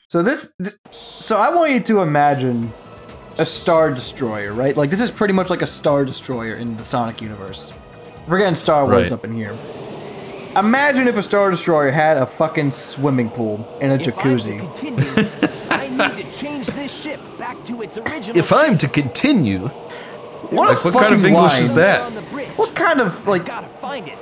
So I want you to imagine a Star Destroyer, right? Like, this is pretty much like a Star Destroyer in the Sonic universe. We're getting Star Wars up in here. Imagine if a Star Destroyer had a fucking swimming pool and a jacuzzi. I need to change this ship back to its original If I'm to continue... What kind of English is that? What kind of, like...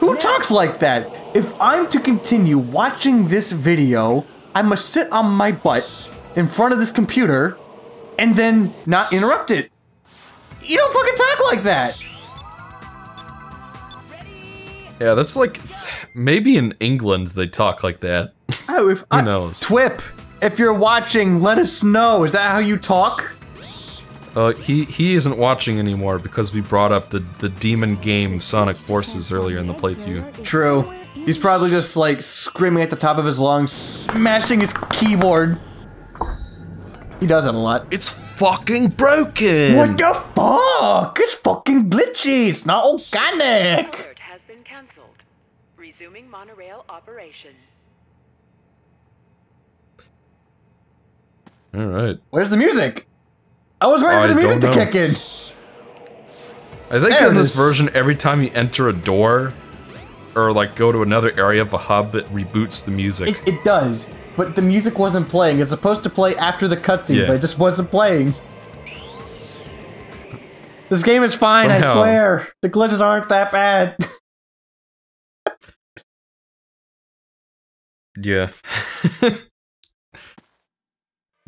Who talks like that? If I'm to continue watching this video, I must sit on my butt in front of this computer and then not interrupt it. You don't fucking talk like that. Yeah, that's like... Maybe in England they talk like that. Oh, Who knows? Twip, if you're watching, let us know. Is that how you talk? He isn't watching anymore because we brought up the demon game Sonic Forces earlier in the playthrough. True. He's probably just like screaming at the top of his lungs, smashing his keyboard. He does it a lot. It's fucking broken! What the fuck? It's fucking glitchy. It's not organic. Alert has been cancelled. Resuming monorail operation. Alright. Where's the music? I was waiting for the music to kick in. I think in this version, every time you enter a door, or like go to another area of a hub, it reboots the music. It does, but the music wasn't playing. It's supposed to play after the cutscene, but it just wasn't playing. This game is fine, I swear. The glitches aren't that bad. Yeah.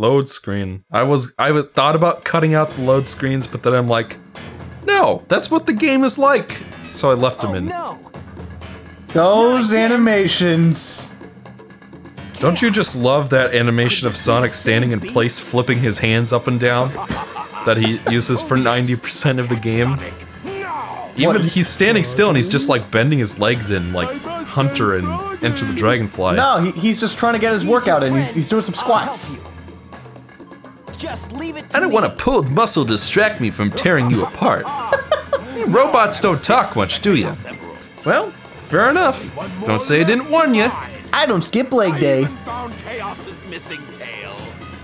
Load screen. I thought about cutting out the load screens, but then I'm like, no, that's what the game is like. So I left them in. No. Those animations. Don't you just love that animation of Sonic standing in place, flipping his hands up and down, that he uses for 90% of the game? Even he's standing still and he's just like bending his legs in, like Hunter and Enter the Dragonfly. No, he's just trying to get his workout in. He's doing some squats. Just leave it I don't want a pulled muscle to distract me from tearing you apart. You robots don't talk much, do you? Well, fair enough. Don't say I didn't warn you. I don't skip leg day.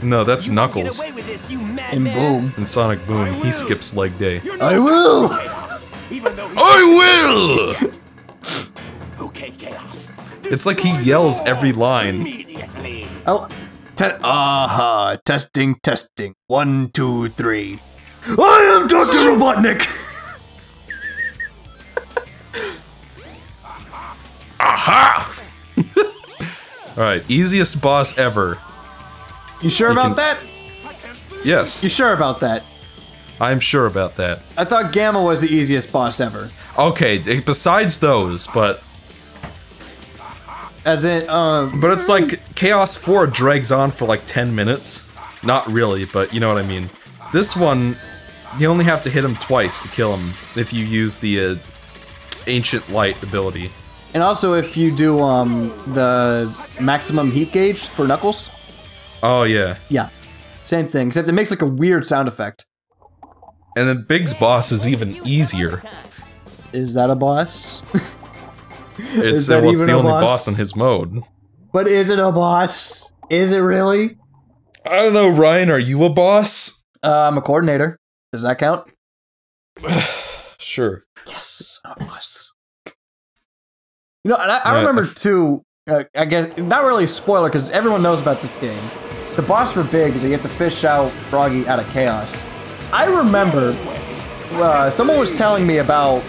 No, that's Knuckles. And Boom. In Sonic Boom, he skips leg day. I will! I will! Okay, Chaos. It's like he yells every line. Oh. Aha, testing, testing. 1, 2, 3. I am Dr. Robotnik! Aha! Alright, easiest boss ever. You sure about that? Yes. You sure about that? I'm sure about that. I thought Gamma was the easiest boss ever. Okay, besides those, but... As in, But it's like, Chaos 4 drags on for like 10 minutes. Not really, but you know what I mean. This one, you only have to hit him twice to kill him, if you use the Ancient Light ability. And also if you do, the maximum heat gauge for Knuckles. Oh, yeah. Yeah. Same thing, except it makes like a weird sound effect. And then Big's boss is even easier. Is that a boss? It's the only boss in his mode. But is it a boss? Is it really? I don't know, Ryan, are you a boss? I'm a coordinator. Does that count? Sure. Yes, I'm a boss. You know, and I remember too, I guess, not really a spoiler, because everyone knows about this game. The boss for Big is that you have to fish out Froggy out of Chaos. I remember, someone was telling me about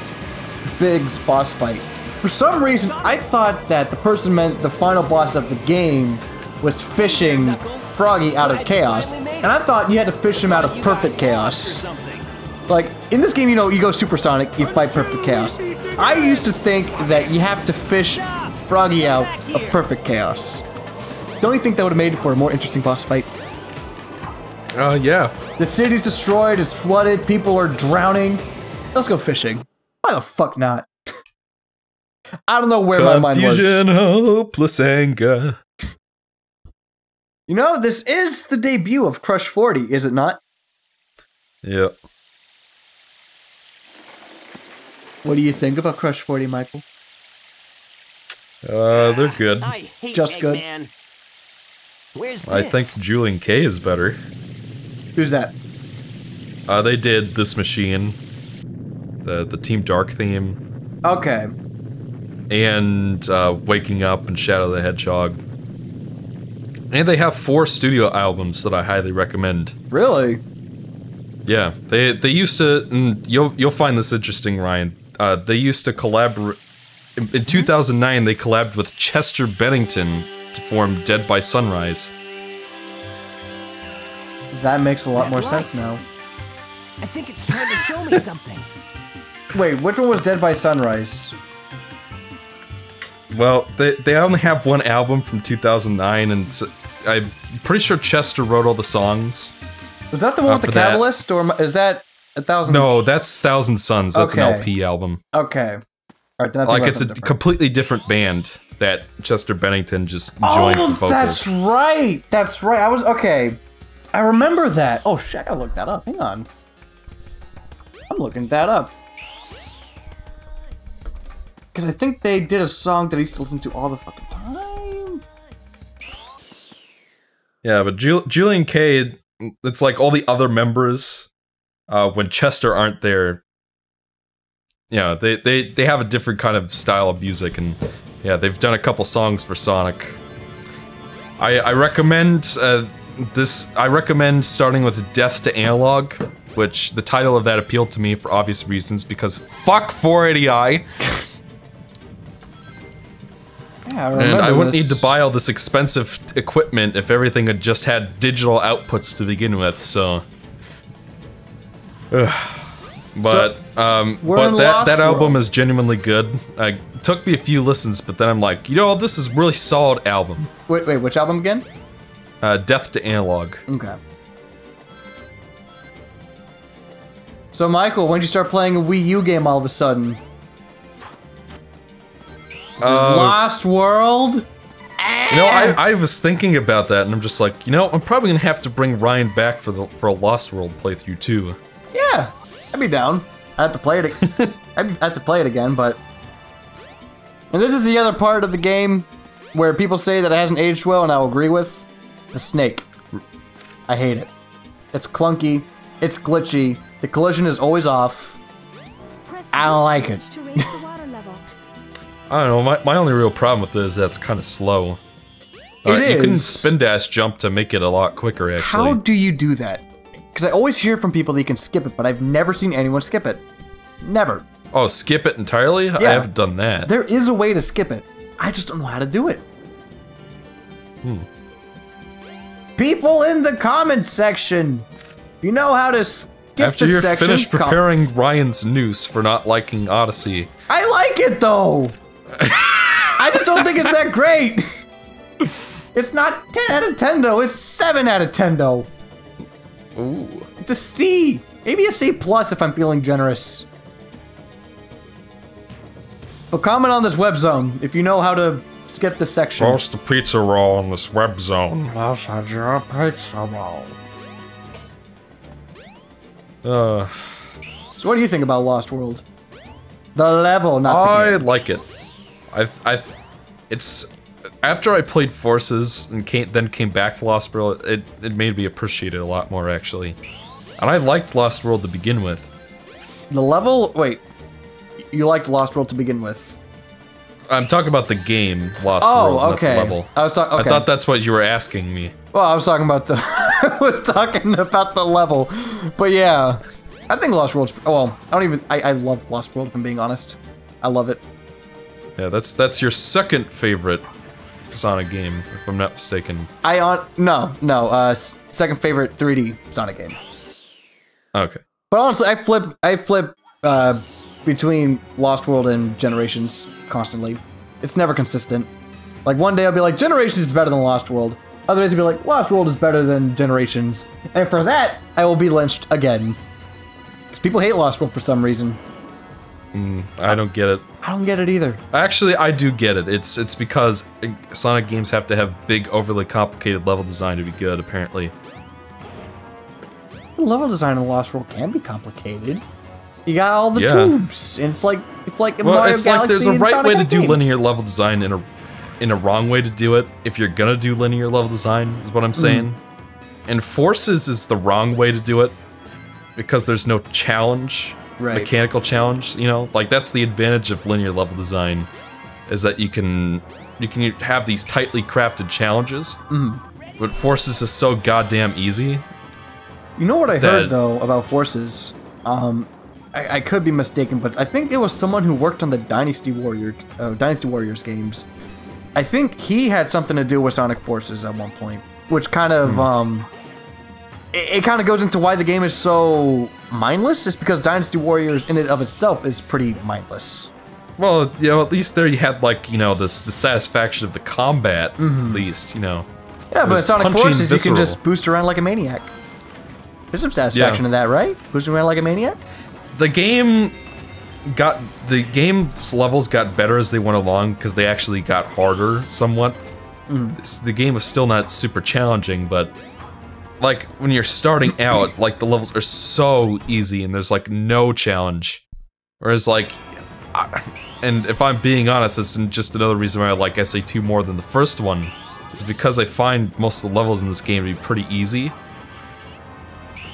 Big's boss fight. For some reason, I thought that the person meant the final boss of the game was fishing Froggy out of Chaos, and I thought you had to fish him out of Perfect Chaos. Like, in this game, you know, you go Supersonic, you fight Perfect Chaos. I used to think that you have to fish Froggy out of Perfect Chaos. Don't you think that would have made it for a more interesting boss fight? Yeah. The city's destroyed, it's flooded, people are drowning. Let's go fishing. Why the fuck not? I don't know where my mind was. Confusion, hopeless anger. You know, this is the debut of Crush 40, is it not? Yep. What do you think about Crush 40, Michael? They're good. Just good. Where's this? I think Julien-K is better. Who's that? They did This Machine, the Team Dark theme. Okay. And Waking Up and Shadow the Hedgehog. And they have 4 studio albums that I highly recommend. Really? Yeah, they used to, and you'll find this interesting, Ryan. They used to collaborate. In 2009, they collabed with Chester Bennington to form Dead by Sunrise. That makes a lot more sense now. I think it's trying to show me something. Wait, which one was Dead by Sunrise? Well, they only have 1 album from 2009, and I'm pretty sure Chester wrote all the songs. Was that the one with the Catalyst, or is that 1,000? No, that's Thousand Suns. That's an LP album. Okay. All right, then I think like it's a completely different band that Chester Bennington just joined the vocals. That's right. That's right. I was okay. I remember that. Oh shit! I gotta look that up. Hang on. I'm looking that up. Because I think they did a song that I used to listen to all the fucking time. Yeah, but Julien-K, it's like all the other members, when Chester aren't there, you know, they have a different kind of style of music, and yeah, they've done a couple songs for Sonic. I recommend I recommend starting with Death to Analog, which the title of that appealed to me for obvious reasons, because fuck 480i. Yeah, and I wouldn't need to buy all this expensive equipment if everything had just had digital outputs to begin with, so... But that album is genuinely good. It took me a few listens, but then I'm like, you know, this is a really solid album. Wait, which album again? Death to Analog. Okay. So Michael, when did you start playing a Wii U game all of a sudden? Lost World? You know, I was thinking about that, and I'm just like, you know, I'm probably gonna have to bring Ryan back for a Lost World playthrough too. Yeah, I'd be down. I'd have to play it. I'd have to play it again, but. And this is the other part of the game where people say that it hasn't aged well, and I'll agree with the snake. I hate it. It's clunky. It's glitchy. The collision is always off. I don't like it. I don't know, my only real problem with this is that it's kind of slow. It is. You can spin dash jump to make it a lot quicker, actually. How do you do that? Because I always hear from people that you can skip it, but I've never seen anyone skip it. Never. Oh, skip it entirely? Yeah. I haven't done that. There is a way to skip it. I just don't know how to do it. People in the comments section, if you know how to skip After the you're section, finished preparing Ryan's noose for not liking Odyssey. I like it though. I just don't think it's that great. It's not 10 out of 10 though. It's 7 out of 10 though. Ooh. It's a C. Maybe a C plus if I'm feeling generous. But comment on this web zone if you know how to skip this section. Roast the pizza roll in this web zone. Roast your pizza roll. So what do you think about Lost World? The level, not the game. I like it. It's after I played Forces and then came back to Lost World, it made me appreciate it a lot more, actually. And I liked Lost World to begin with. The level? Wait. You liked Lost World to begin with? I'm talking about the game, Lost World, not the level. I thought that's what you were asking me. Well, I was talking about the I was talking about the level. But yeah. I think Lost World's I love Lost World, if I'm being honest. I love it. Yeah, that's your second favorite Sonic game, if I'm not mistaken. Second favorite 3D Sonic game. Okay. But honestly, I flip between Lost World and Generations constantly. It's never consistent. Like one day I'll be like, Generations is better than Lost World. Other days I'll be like, Lost World is better than Generations. And for that, I will be lynched again. Because people hate Lost World for some reason. I don't get it. I don't get it either. Actually, I do get it. It's because Sonic games have to have big, overly complicated level design to be good, apparently. The level design in Lost World can be complicated. You got all the tubes, and it's like Mario Galaxy, there's a right Sonic way to do Arcade. linear level design in a in a wrong way to do it if you're gonna do linear level design, is what I'm saying. And Forces is the wrong way to do it because there's no challenge, mechanical challenge, you know? Like, that's the advantage of linear level design, is that you can have these tightly crafted challenges, but Forces is so goddamn easy. You know what I heard, though, about Forces? I could be mistaken, but I think it was someone who worked on the Dynasty Warriors games. I think he had something to do with Sonic Forces at one point, which kind of, it kind of goes into why the game is so mindless. It's because Dynasty Warriors in and of itself is pretty mindless. Well, you know, at least there you had, like, you know, the satisfaction of the combat, at least, you know. Yeah, but in Sonic Forces, you can just boost around like a maniac. There's some satisfaction in that, right? Boosting around like a maniac? The game's levels got better as they went along because they actually got harder somewhat. The game was still not super challenging, but like when you're starting out, like the levels are so easy and there's like no challenge. Whereas like, and if I'm being honest, that's just another reason why I like SA2 more than the first one. It's because I find most of the levels in this game to be pretty easy.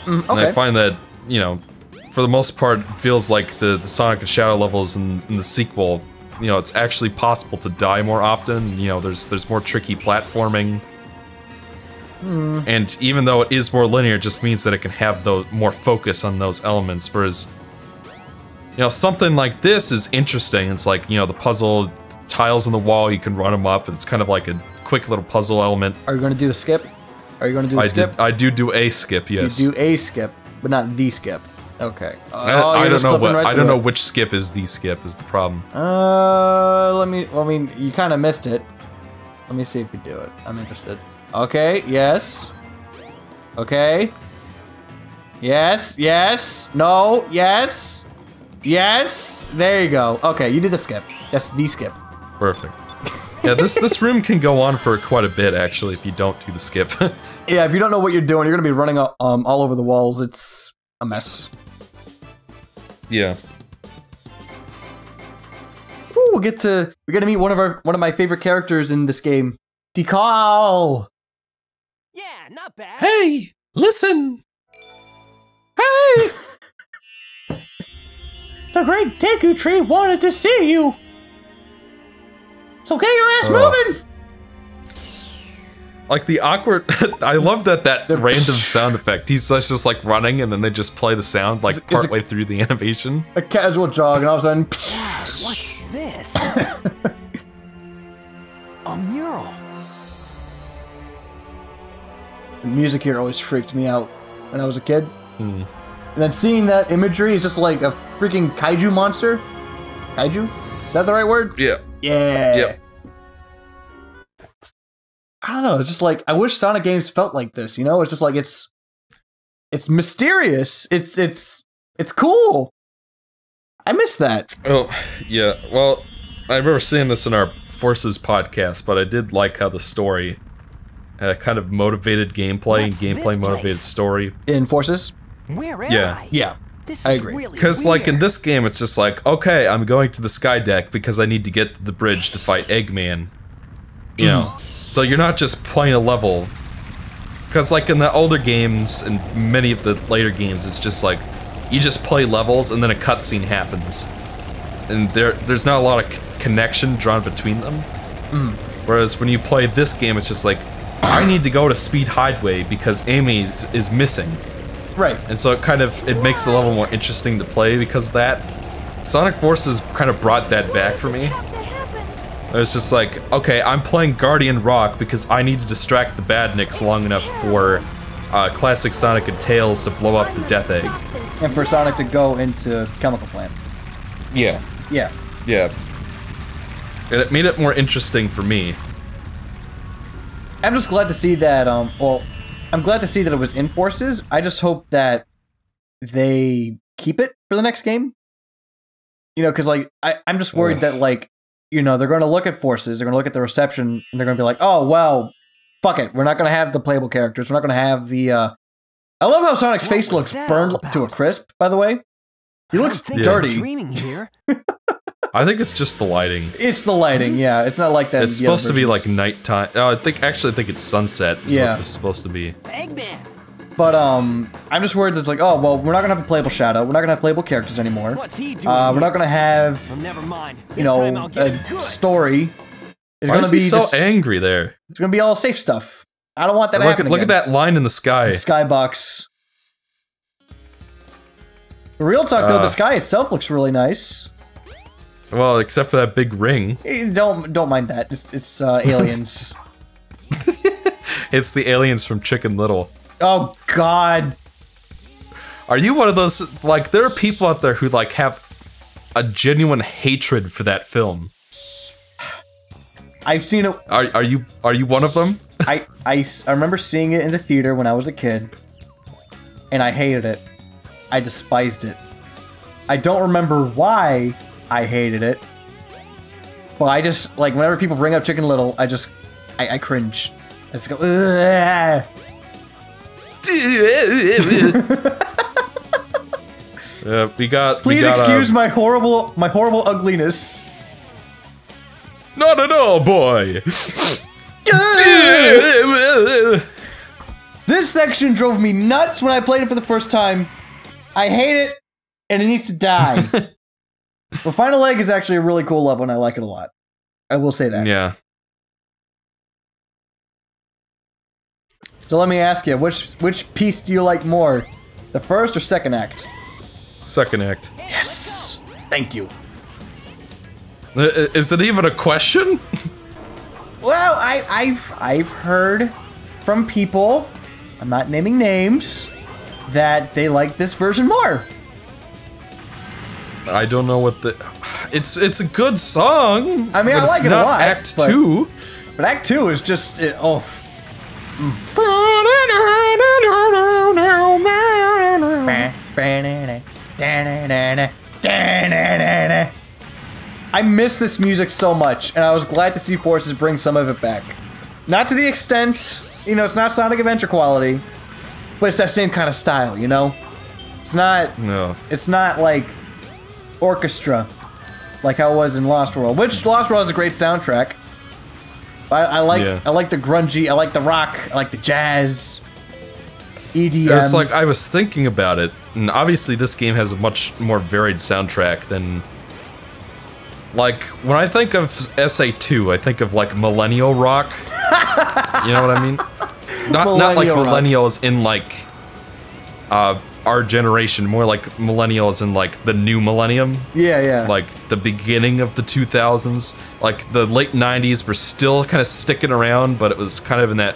And I find that, you know, for the most part, it feels like the Sonic and Shadow levels in the sequel, you know, it's actually possible to die more often. You know, there's more tricky platforming. And even though it is more linear, it just means that it can have more focus on those elements, whereas, you know, something like this is interesting. It's like, you know, the puzzle tiles on the wall, you can run them up, and it's kind of like a quick little puzzle element. Are you going to do the skip? Are you going to do the skip? I do a skip, yes. You do a skip, but not the skip. Okay. I don't know what. I don't know which skip is the skip. Is the problem? I mean, you kind of missed it. Let me see if you do it. I'm interested. Okay. Yes. Okay. Yes. Yes. No. Yes. Yes. There you go. Okay, you did the skip. That's the skip. Perfect. Yeah, this room can go on for quite a bit actually if you don't do the skip. Yeah, if you don't know what you're doing, you're gonna be running all over the walls. It's a mess. Yeah. Ooh, we're gonna meet one of my favorite characters in this game, Decal. Yeah, not bad. Hey, listen. Hey. The great Deku Tree wanted to see you. So get your ass moving. Like the awkward, I love that random sound effect. He's just like running, and then they just play the sound like partway through the animation. A casual jog, and all of a sudden, What's this? A mural. The music here always freaked me out when I was a kid. And then seeing that imagery is just like a freaking kaiju monster. Kaiju? Is that the right word? Yeah. Yeah. Yep. I don't know. It's just like I wish Sonic games felt like this. You know, it's just like it's mysterious. It's cool. I miss that. Oh yeah. Well, I remember seeing this in our Forces podcast, but I did like how the story kind of motivated gameplay and gameplay motivated story In Forces? Where am I? Yeah. This I is agree. really because like in weird. this game, it's just like, okay, I'm going to the sky deck because I need to get to the bridge to fight Eggman. You know, so you're not just playing a level. Because like in the older games and many of the later games, it's just like you just play levels and then a cutscene happens, and there's not a lot of connection drawn between them. Whereas when you play this game, it's just like I need to go to Speed Hideaway because Amy is missing. Right. And so it makes the level more interesting to play because of that. Sonic Forces kind of brought that back for me. It was just like, okay, I'm playing Guardian Rock because I need to distract the Badniks long enough for classic Sonic and Tails to blow up the Death Egg. And for Sonic to go into Chemical Plant. Yeah. Yeah. Yeah. And it made it more interesting for me. I'm just glad to see that, I'm glad to see that it was in Forces. I just hope that they keep it for the next game. You know, because, like, I'm just worried that, like, you know, they're going to look at Forces, they're going to look at the reception, and they're going to be like, oh, well, fuck it. We're not going to have the playable characters. We're not going to have the, I love how Sonic's face looks burned to a crisp, by the way. He looks dirty. Dreaming here. I think it's just the lighting. It's the lighting, yeah. It's not like that. It's supposed to be like nighttime. Oh, I think it's sunset. Is what this is supposed to be. Eggman. But I'm just worried that it's like, oh well, we're not gonna have a playable Shadow. We're not gonna have playable characters anymore. What's he doing? We're not gonna have, Well, never mind. you This time I'll know, get him a good. story. It's Why gonna is be he so just, angry there? it's gonna be all safe stuff. I don't want that to happen Look at again. that line in the sky. Skybox. Real talk though, the sky itself looks really nice. Well, except for that big ring. Don't mind that. It's aliens. It's the aliens from Chicken Little. Oh God. Are you one of those, like, there are people out there who, like, have a genuine hatred for that film? I've seen it. Are you one of them? I remember seeing it in the theater when I was a kid, and I hated it. I despised it. I don't remember why I hated it, but I just, like, whenever people bring up Chicken Little, I cringe. I just go, ugh. Please excuse my horrible ugliness. Not at all, boy. This section drove me nuts when I played it for the first time. I hate it, and it needs to die. But Final Egg is actually a really cool level, and I like it a lot. I will say that. Yeah. So let me ask you, which piece do you like more? The first or second act? Second act. Yes! Thank you. Is it even a question? Well, I've heard from people, I'm not naming names, that they like this version more. I don't know what the... It's a good song. I mean, I like it's it a not lot, Act but- 2. But Act 2 is just, oh. I miss this music so much, and I was glad to see Forces bring some of it back. Not to the extent, you know, it's not Sonic Adventure quality, but it's that same kind of style, you know? It's not, No. it's not like orchestra, like how it was in Lost World, which Lost World has a great soundtrack. I like the grungy, I like the rock, I like the jazz, EDM. It's like, I was thinking about it, and obviously this game has a much more varied soundtrack than... Like, when I think of SA2, I think of, like, millennial rock. You know what I mean? Not like Millennial rock. millennials in, like, our generation, more like millennials in, like, the new millennium. Yeah. Like, the beginning of the 2000s. Like, the late 90s were still kind of sticking around, but it was kind of in that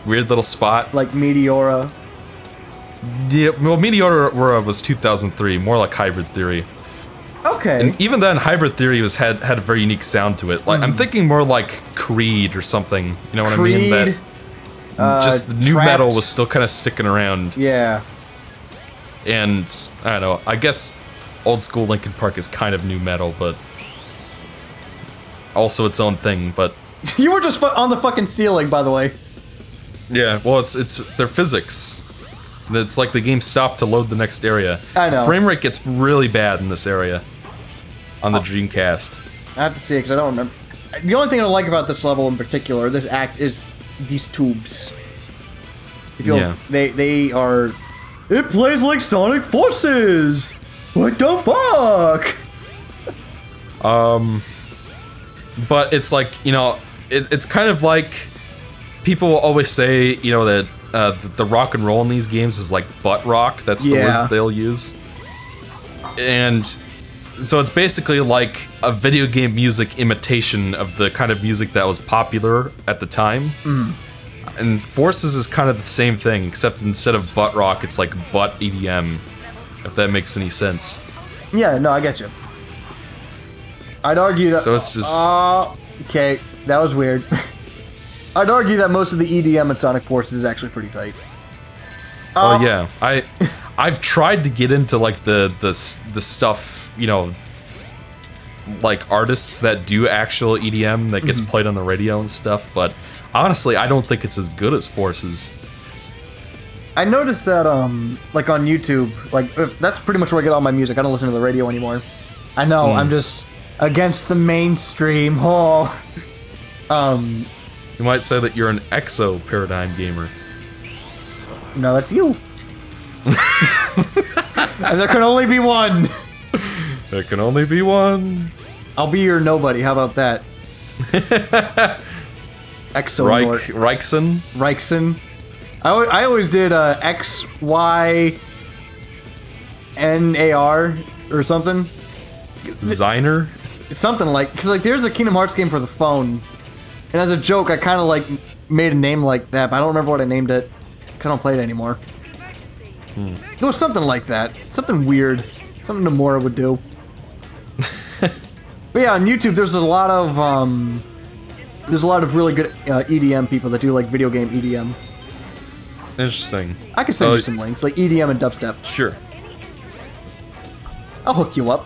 weird little spot. Like Meteora. Yeah, well, Meteora was 2003, more like Hybrid Theory. Okay. And even then, Hybrid Theory had a very unique sound to it. Like, I'm thinking more like Creed or something. You know what I mean? Creed, That just the new Trapped. metal was still kind of sticking around. Yeah. And I don't know. I guess old school Linkin Park is kind of new metal, but also its own thing. But You were just on the fucking ceiling, by the way. yeah, well, it's their physics. It's like the game stopped to load the next area. I know. Frame rate gets really bad in this area on the Dreamcast. I have to see it because I don't remember. The only thing I like about this level in particular, this act, is these tubes. Yeah. They are. It plays like Sonic Forces. What the fuck? But it's like, you know, it's kind of like people will always say, you know, that the rock and roll in these games is like butt rock. That's the word that they'll use. And so it's basically like a video game music imitation of the kind of music that was popular at the time. And Forces is kind of the same thing, except instead of butt rock, it's like butt EDM, if that makes any sense. Yeah, no, I get you. I'd argue that. So it's just... okay, that was weird. I'd argue that most of the EDM in Sonic Forces is actually pretty tight. Oh yeah, I've tried to get into like the stuff, you know, like artists that do actual EDM that gets played on the radio and stuff, but honestly, I don't think it's as good as Forces. I noticed that, like on YouTube, like that's pretty much where I get all my music. I don't listen to the radio anymore. I know, I'm just Against the mainstream. Oh. You might say that you're an Exo paradigm gamer. No, that's you. And there can only be one. There can only be one. I'll be your nobody. How about that? Exo Rykson. I always did XYNAR or something. Zyner? Something like, because like there's a Kingdom Hearts game for the phone, and as a joke I kind of like made a name like that, but I don't remember what I named it. Cause I don't play it anymore. It was something like that. Something weird. Something Nomura would do. But yeah, on YouTube there's a lot of really good EDM people that do like video game EDM. Interesting. I could send you some links, like EDM and dubstep. Sure. I'll hook you up.